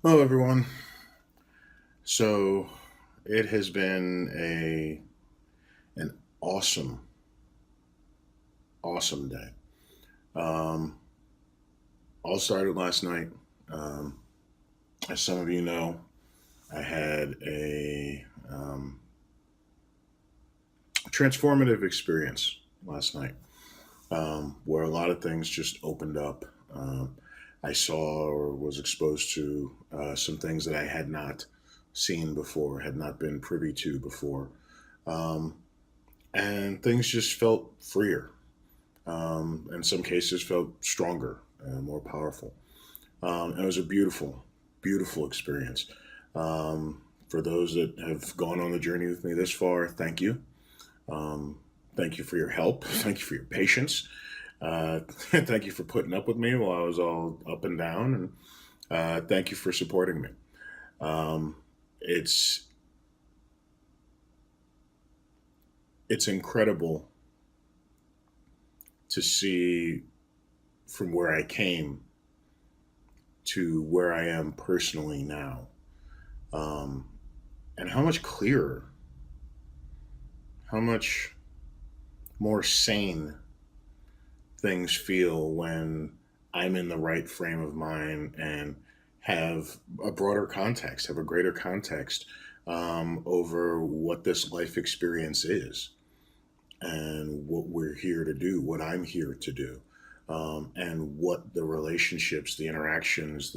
Hello, everyone. So it has been an awesome day. Um, all started last night. Um, as some of you know, I had a transformative experience last night where a lot of things just opened up. I saw or was exposed to some things that I had not seen before, had not been privy to before, um, and things just felt freer. In some cases felt stronger and more powerful. And it was a beautiful experience. For those that have gone on the journey with me this far, thank you. Um, Thank you for your help. Thank you for your patience. Thank you for putting up with me while I was all up and down. And thank you for supporting me. Um, it's it's incredible to see from where I came to where I am personally now. Um, and how much clearer, how much more sane things feel when I'm in the right frame of mind and have a broader context, have a greater context over what this life experience is and what we're here to do, what I'm here to do, and what the relationships, the interactions,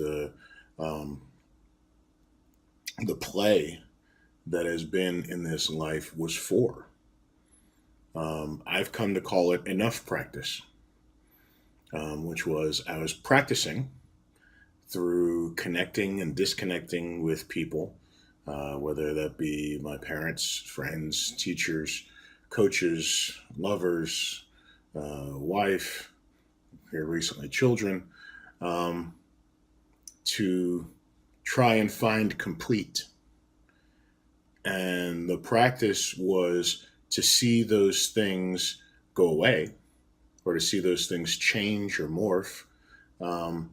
um, the play that has been in this life was for. I've come to call it enough practice, which was I was practicing through connecting and disconnecting with people, whether that be my parents, friends, teachers, coaches, lovers, wife, here recently children, um, to try and find complete. And the practice was to see those things go away or to see those things change or morph. Um,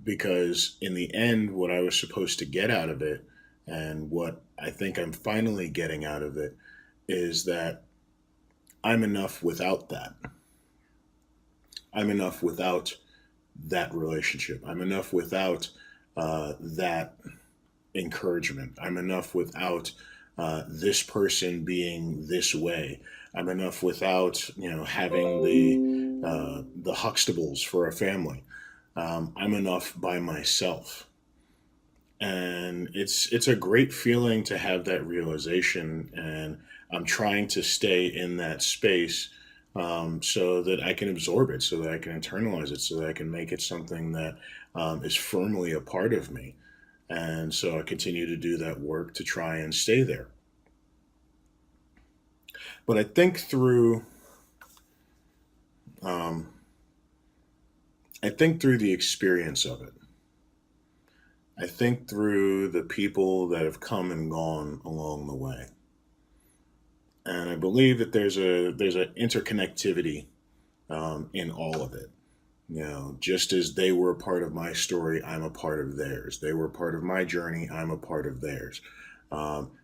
because in the end, what I was supposed to get out of it and what I think I'm finally getting out of it is that I'm enough without that. I'm enough without that relationship. I'm enough without that encouragement. I'm enough without this person being this way. I'm enough without having the Huxtables for a family. I'm enough by myself, and it's a great feeling to have that realization. And I'm trying to stay in that space so that I can absorb it, so that I can internalize it, so that I can make it something that is firmly a part of me. And so I continue to do that work to try and stay there. But um, I think through the experience of it. I think through the people that have come and gone along the way, and I believe that there's an interconnectivity in all of it. Just as they were a part of my story, I'm a part of theirs. They were a part of my journey. I'm a part of theirs.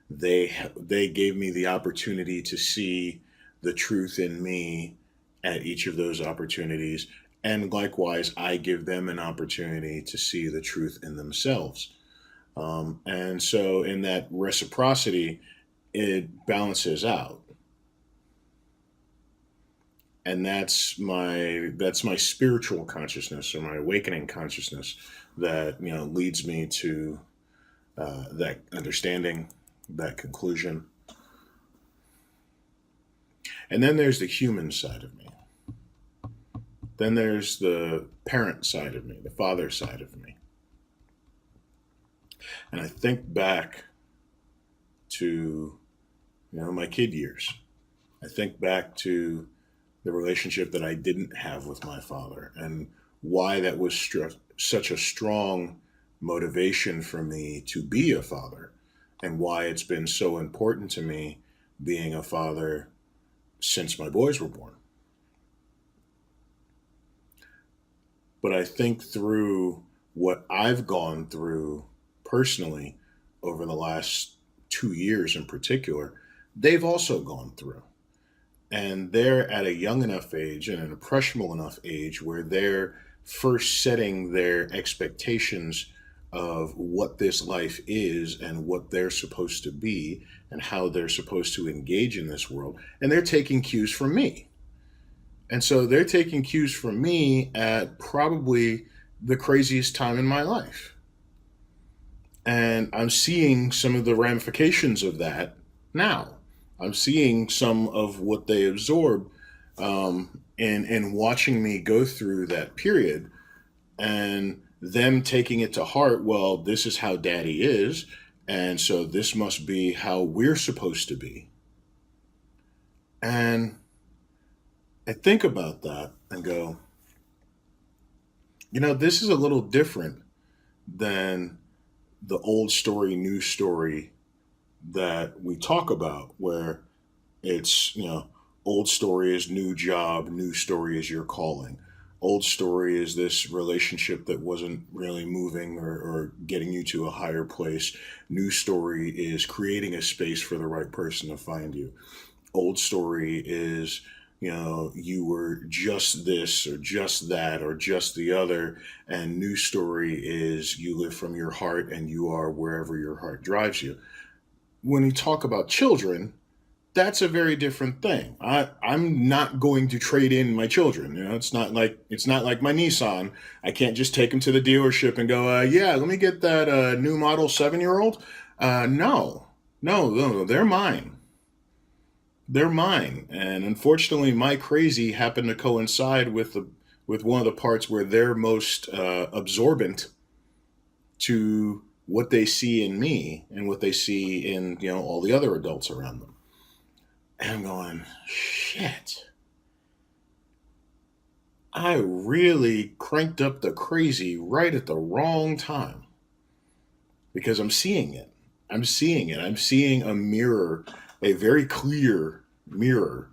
They gave me the opportunity to see the truth in me at each of those opportunities, and likewise, I give them an opportunity to see the truth in themselves. And so, in that reciprocity, it balances out, and that's my spiritual consciousness or my awakening consciousness that leads me to that understanding, that conclusion. And then there's the human side of me. Then there's the parent side of me, the father side of me. And I think back to my kid years. I think back to the relationship that I didn't have with my father and why that was such a strong motivation for me to be a father, and why it's been so important to me being a father since my boys were born. But I think through what I've gone through personally over the last 2 years in particular, they've also gone through. And they're at a young enough age and an impressionable enough age where they're first setting their expectations of what this life is and what they're supposed to be and how they're supposed to engage in this world. And they're taking cues from me. And so they're taking cues from me at probably the craziest time in my life. And I'm seeing some of the ramifications of that now. I'm seeing some of what they absorb and watching me go through that period and them taking it to heart. Well, this is how daddy is. And so this must be how we're supposed to be. And I think about that and go, this is a little different than the old story, new story that we talk about, where it's, old story is new job, new story is your calling. Old story is this relationship that wasn't really moving or getting you to a higher place. New story is creating a space for the right person to find you. Old story is, you were just this or just that or just the other. And new story is you live from your heart and you are wherever your heart drives you. When you talk about children, that's a very different thing. I'm not going to trade in my children. It's not like my Nissan. I can't just take them to the dealership and go, yeah, let me get that new model 7-year old. No, no, no, they're mine. They're mine. And unfortunately, my crazy happened to coincide with one of the parts where they're most absorbent to what they see in me and what they see in all the other adults around them. And I'm going, shit. I really cranked up the crazy right at the wrong time because I'm seeing it. I'm seeing it. I'm seeing a mirror, a very clear mirror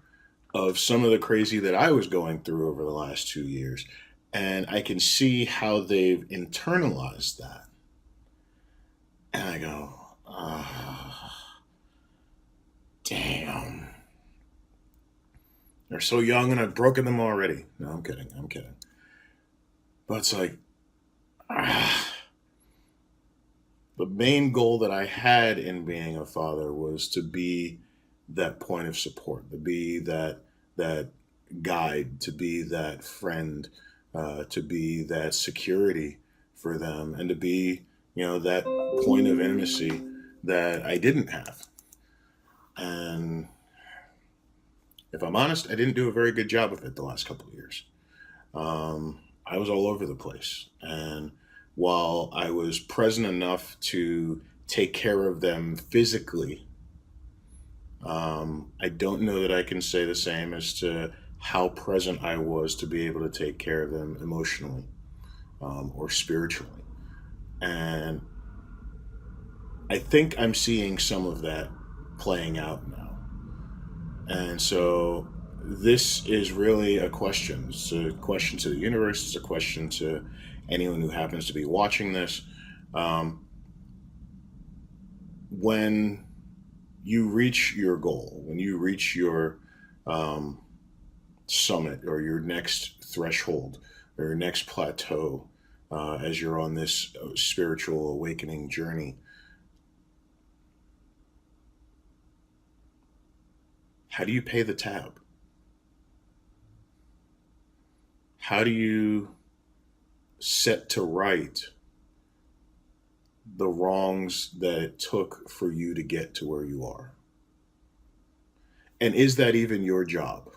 of some of the crazy that I was going through over the last 2 years. And I can see how they've internalized that. And I go, damn. They're so young and I've broken them already. No, I'm kidding. I'm kidding. But it's like, the main goal that I had in being a father was to be that point of support, to be that guide, to be that friend, to be that security for them, and to be that point of intimacy that I didn't have. And if I'm honest, I didn't do a very good job of it the last couple of years. I was all over the place. And while I was present enough to take care of them physically, I don't know that I can say the same as to how present I was to be able to take care of them emotionally or spiritually. And I think I'm seeing some of that playing out now. And so this is really a question. It's a question to the universe. It's a question to anyone who happens to be watching this. Um, when you reach your goal, when you reach your um, summit or your next threshold or your next plateau, as you're on this spiritual awakening journey, how do you pay the tab? How do you set to right the wrongs that it took for you to get to where you are? And is that even your job?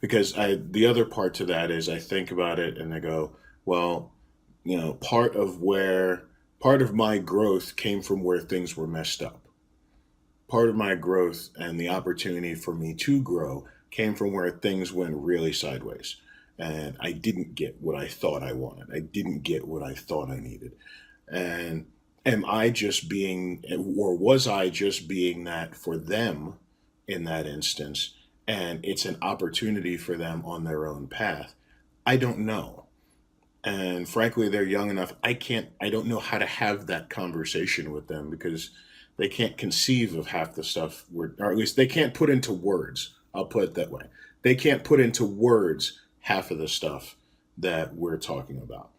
Because the other part to that is I think about it and I go, well, part of my growth came from where things were messed up. Part of my growth and the opportunity for me to grow came from where things went really sideways. And I didn't get what I thought I wanted. I didn't get what I thought I needed. And am I just being, or was I just being that for them in that instance? And it's an opportunity for them on their own path. I don't know. And frankly, they're young enough. I don't know how to have that conversation with them because they can't conceive of half the stuff or at least they can't put into words. I'll put it that way. They can't put into words half of the stuff that we're talking about.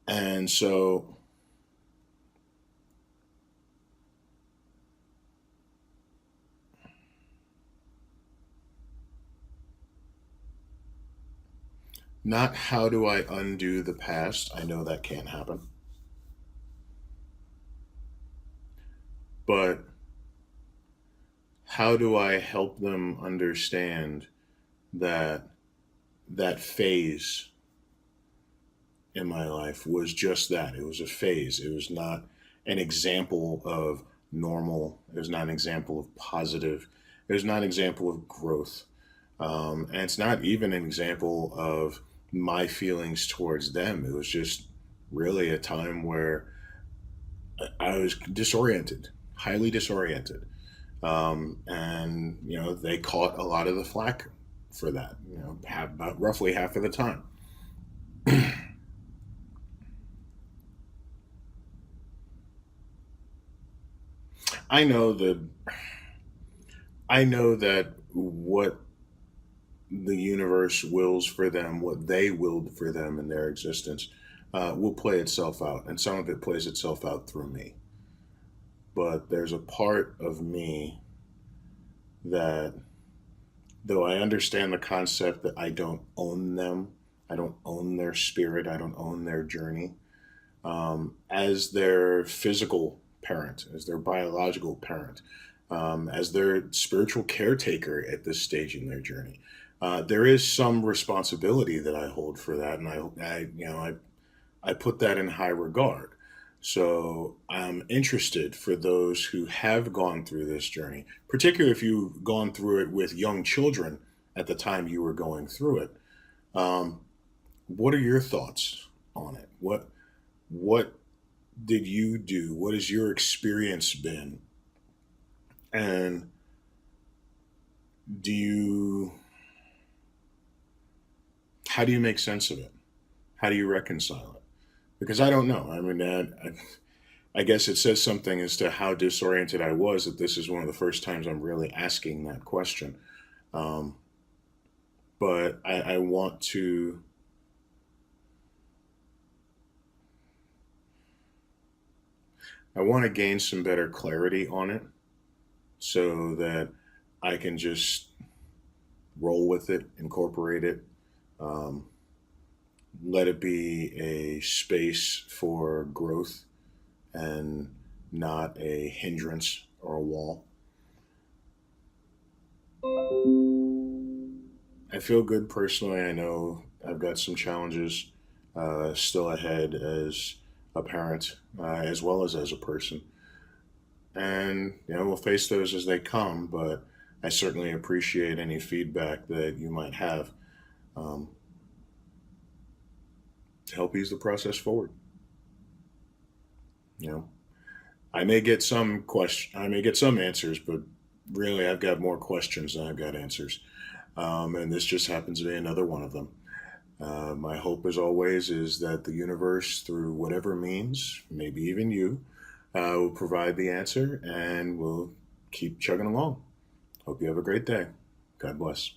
And so, not how do I undo the past? I know that can't happen. But how do I help them understand that that phase in my life was just that? It was a phase. It was not an example of normal. It was not an example of positive. It was not an example of growth. And it's not even an example of my feelings towards them. It was just really a time where I was disoriented, highly disoriented. And, they caught a lot of the flack for that, about roughly half of the time. I know that I know that what the universe wills for them, what they willed for them in their existence, will play itself out, and some of it plays itself out through me. But there's a part of me that, though I understand the concept that I don't own them, I don't own their spirit, I don't own their journey, as their physical parent, as their biological parent, as their spiritual caretaker at this stage in their journey. There is some responsibility that I hold for that, and I put that in high regard. So I'm interested for those who have gone through this journey, particularly if you've gone through it with young children at the time you were going through it. Um, what are your thoughts on it? What did you do? What has your experience been? And do you how do you make sense of it? How do you reconcile it? Because I don't know. I mean, I guess it says something as to how disoriented I was that this is one of the first times I'm really asking that question. Um, but I want to gain some better clarity on it so that I can just roll with it, incorporate it, um, let it be a space for growth and not a hindrance or a wall. I feel good personally. I know I've got some challenges still ahead as a parent, as well as a person. And, we'll face those as they come, but I certainly appreciate any feedback that you might have um, to help ease the process forward. You know, I may get some answers, but really I've got more questions than I've got answers. And this just happens to be another one of them. My hope, as always, is that the universe, through whatever means, maybe even you, will provide the answer and we'll keep chugging along. Hope you have a great day. God bless.